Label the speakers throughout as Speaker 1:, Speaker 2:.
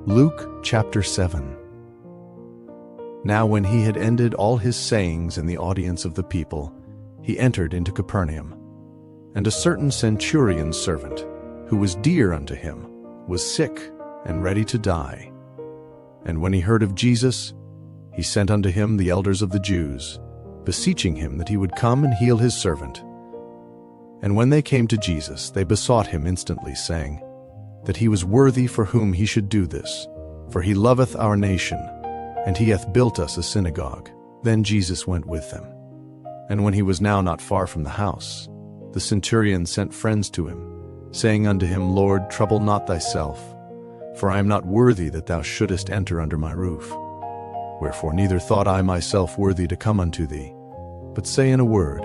Speaker 1: Luke chapter 7. Now when he had ended all his sayings in the audience of the people, he entered into Capernaum. And a certain centurion's servant, who was dear unto him, was sick and ready to die. And when he heard of Jesus, he sent unto him the elders of the Jews, beseeching him that he would come and heal his servant. And when they came to Jesus, they besought him instantly, saying, that he was worthy for whom he should do this, for he loveth our nation, and he hath built us a synagogue. Then Jesus went with them. And when he was now not far from the house, the centurion sent friends to him, saying unto him, Lord, trouble not thyself, for I am not worthy that thou shouldest enter under my roof. Wherefore neither thought I myself worthy to come unto thee, but say in a word,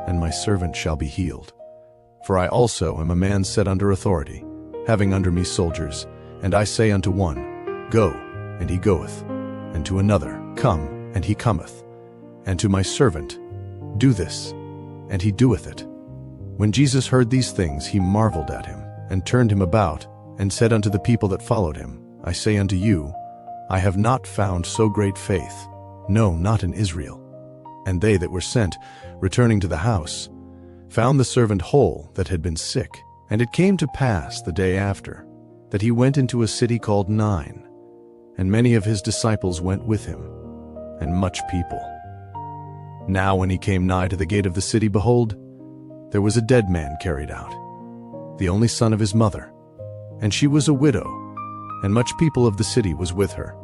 Speaker 1: and my servant shall be healed. For I also am a man set under authority, having under me soldiers, and I say unto one, Go, and he goeth, and to another, Come, and he cometh, and to my servant, Do this, and he doeth it. When Jesus heard these things, he marveled at him, and turned him about, and said unto the people that followed him, I say unto you, I have not found so great faith, no, not in Israel. And they that were sent, returning to the house, found the servant whole that had been sick. And it came to pass the day after, that he went into a city called Nain, and many of his disciples went with him, and much people. Now when he came nigh to the gate of the city, behold, there was a dead man carried out, the only son of his mother, and she was a widow, and much people of the city was with her.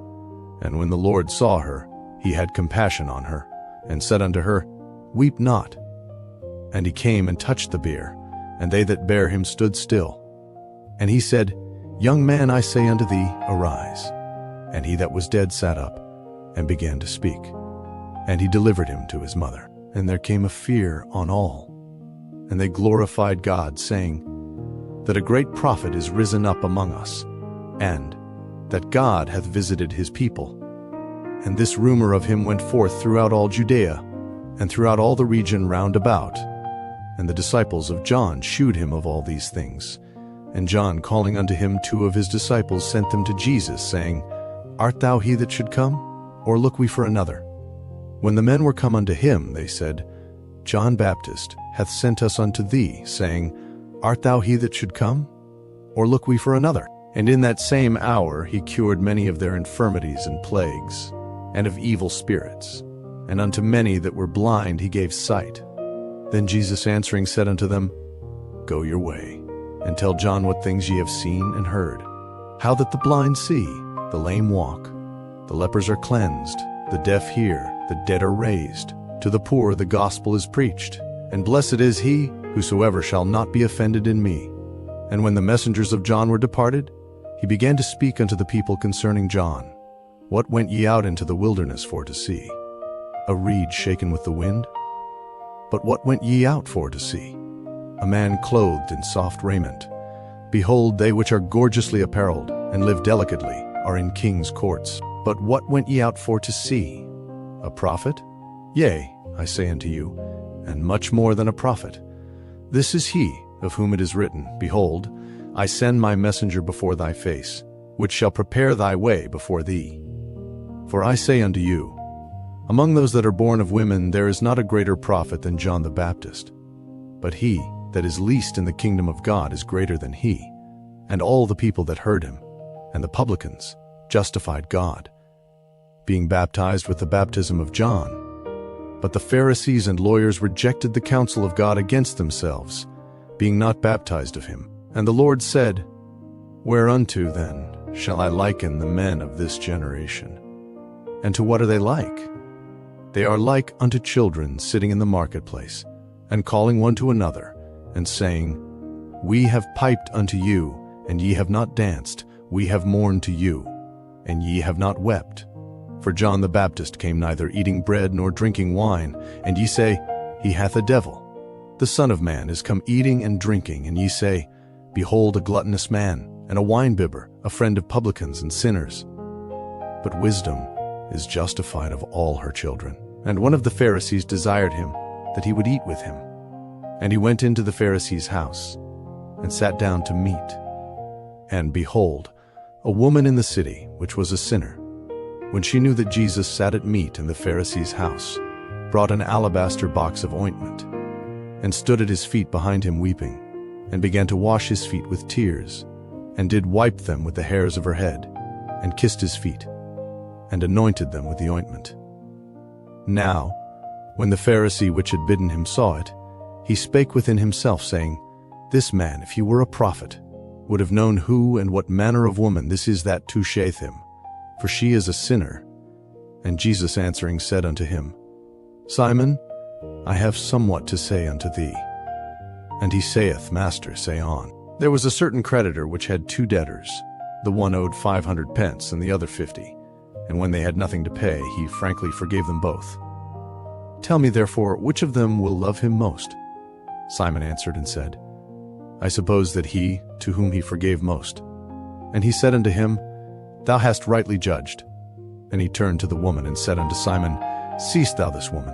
Speaker 1: And when the Lord saw her, he had compassion on her, and said unto her, Weep not. And he came and touched the bier, and they that bare him stood still. And he said, Young man, I say unto thee, arise. And he that was dead sat up, and began to speak. And he delivered him to his mother. And there came a fear on all. And they glorified God, saying, that a great prophet is risen up among us, and that God hath visited his people. And this rumor of him went forth throughout all Judea, and throughout all the region round about. And the disciples of John shewed him of all these things. And John, calling unto him 2 of his disciples, sent them to Jesus, saying, Art thou he that should come, or look we for another? When the men were come unto him, they said, John Baptist hath sent us unto thee, saying, Art thou he that should come, or look we for another? And in that same hour he cured many of their infirmities and plagues, and of evil spirits, and unto many that were blind he gave sight. Then Jesus answering said unto them, Go your way, and tell John what things ye have seen and heard, how that the blind see, the lame walk, the lepers are cleansed, the deaf hear, the dead are raised, to the poor the gospel is preached, and blessed is he whosoever shall not be offended in me. And when the messengers of John were departed, he began to speak unto the people concerning John. What went ye out into the wilderness for to see? A reed shaken with the wind? But what went ye out for to see? A man clothed in soft raiment. Behold, they which are gorgeously apparelled, and live delicately, are in kings' courts. But what went ye out for to see? A prophet? Yea, I say unto you, and much more than a prophet. This is he, of whom it is written, Behold, I send my messenger before thy face, which shall prepare thy way before thee. For I say unto you, among those that are born of women there is not a greater prophet than John the Baptist. But he that is least in the kingdom of God is greater than he. And all the people that heard him, and the publicans, justified God, being baptized with the baptism of John. But the Pharisees and lawyers rejected the counsel of God against themselves, being not baptized of him. And the Lord said, Whereunto then shall I liken the men of this generation? And to what are they like? They are like unto children sitting in the marketplace, and calling one to another, and saying, We have piped unto you, and ye have not danced. We have mourned to you, and ye have not wept. For John the Baptist came neither eating bread nor drinking wine, and ye say, He hath a devil. The Son of Man is come eating and drinking, and ye say, Behold a gluttonous man, and a winebibber, a friend of publicans and sinners. But wisdom is justified of all her children. And one of the Pharisees desired him, that he would eat with him. And he went into the Pharisee's house, and sat down to meat. And behold, A woman in the city, which was a sinner, when she knew that Jesus sat at meat in the Pharisee's house, brought an alabaster box of ointment, and stood at his feet behind him weeping, and began to wash his feet with tears, and did wipe them with the hairs of her head, and kissed his feet, and anointed them with the ointment. Now, when the Pharisee which had bidden him saw it, he spake within himself, saying, This man, if he were a prophet, would have known who and what manner of woman this is that toucheth him, for she is a sinner. And Jesus answering said unto him, Simon, I have somewhat to say unto thee. And he saith, Master, say on. There was a certain creditor which had 2 debtors. The one owed 500 pence, and the other 50. And when they had nothing to pay, he frankly forgave them both. Tell me therefore, which of them will love him most? Simon answered and said, I suppose that he, to whom he forgave most. And he said unto him, Thou hast rightly judged. And he turned to the woman and said unto Simon, Seest thou this woman?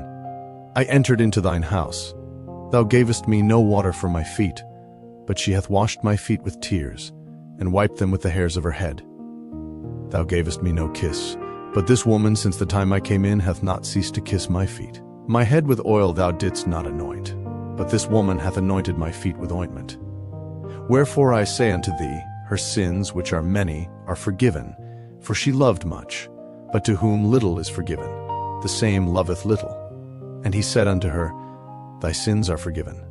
Speaker 1: I entered into thine house. Thou gavest me no water for my feet, but she hath washed my feet with tears, and wiped them with the hairs of her head. Thou gavest me no kiss, but this woman, since the time I came in, hath not ceased to kiss my feet. My head with oil thou didst not anoint, but this woman hath anointed my feet with ointment. Wherefore I say unto thee, her sins, which are many, are forgiven, for she loved much. But to whom little is forgiven, the same loveth little. And he said unto her, Thy sins are forgiven.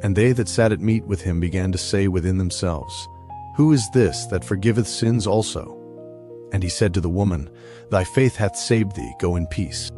Speaker 1: And they that sat at meat with him began to say within themselves, Who is this that forgiveth sins also? And he said to the woman, Thy faith hath saved thee, go in peace.